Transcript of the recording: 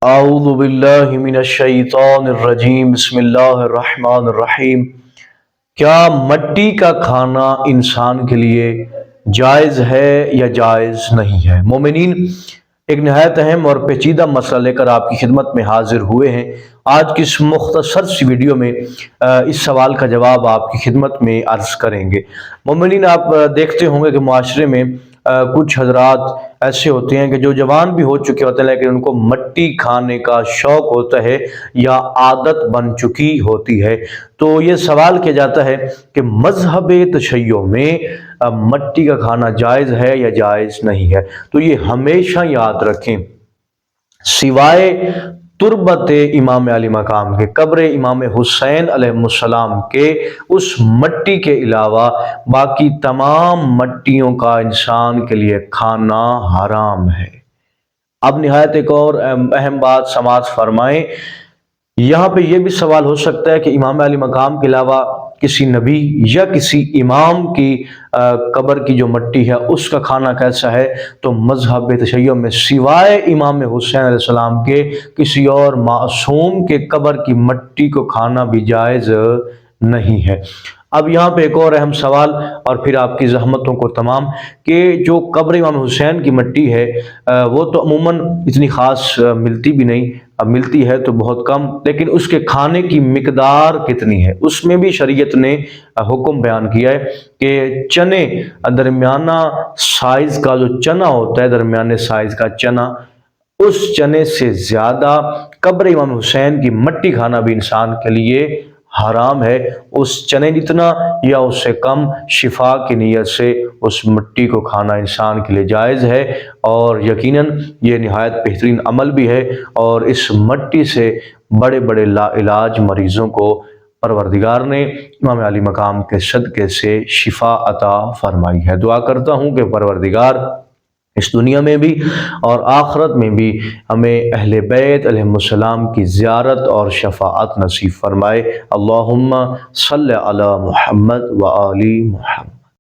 اعوذ باللہ من الشیطان الرجیم، بسم اللہ الرحمن الرحیم۔ کیا مٹی کا کھانا انسان کے لیے جائز ہے یا جائز نہیں ہے؟ مومنین، ایک نہایت اہم اور پیچیدہ مسئلہ لے کر آپ کی خدمت میں حاضر ہوئے ہیں۔ آج کی اس مختصر سی ویڈیو میں اس سوال کا جواب آپ کی خدمت میں عرض کریں گے۔ مومنین، آپ دیکھتے ہوں گے کہ معاشرے میں کچھ حضرات ایسے ہوتے ہیں کہ جو جوان بھی ہو چکے ہوتے ہیں لیکن ان کو مٹی کھانے کا شوق ہوتا ہے یا عادت بن چکی ہوتی ہے۔ تو یہ سوال کیا جاتا ہے کہ مذہب تشیع میں مٹی کا کھانا جائز ہے یا جائز نہیں ہے؟ تو یہ ہمیشہ یاد رکھیں، سوائے تربت امام علی مقام کے، قبر امام حسین علیہ السلام کے، اس مٹی کے علاوہ باقی تمام مٹیوں کا انسان کے لیے کھانا حرام ہے۔ اب نہایت ایک اور اہم بات سماعت فرمائیں، یہاں پہ یہ بھی سوال ہو سکتا ہے کہ امام علی مقام کے علاوہ کسی نبی یا کسی امام کی قبر کی جو مٹی ہے اس کا کھانا کیسا ہے؟ تو مذہب تشیع میں سوائے امام حسین علیہ السلام کے کسی اور معصوم کے قبر کی مٹی کو کھانا بھی جائز نہیں ہے۔ اب یہاں پہ ایک اور اہم سوال اور پھر آپ کی زحمتوں کو تمام، کہ جو قبر امام حسین کی مٹی ہے وہ تو عموماً اتنی خاص ملتی بھی نہیں، اب ملتی ہے تو بہت کم، لیکن اس کے کھانے کی مقدار کتنی ہے اس میں بھی شریعت نے حکم بیان کیا ہے کہ چنے، درمیانہ سائز کا جو چنا ہوتا ہے، درمیانے سائز کا چنا، اس چنے سے زیادہ قبر امام حسین کی مٹی کھانا بھی انسان کے لیے حرام ہے۔ اس چنے جتنا یا اس سے کم شفا کی نیت سے اس مٹی کو کھانا انسان کے لیے جائز ہے، اور یقیناً یہ نہایت بہترین عمل بھی ہے، اور اس مٹی سے بڑے بڑے لا علاج مریضوں کو پروردگار نے امام علی مقام کے صدقے سے شفا عطا فرمائی ہے۔ دعا کرتا ہوں کہ پروردگار اس دنیا میں بھی اور آخرت میں بھی ہمیں اہل بیت علیہ السلام کی زیارت اور شفاعت نصیب فرمائے۔ اللہم صلی علی محمد و آل محمد۔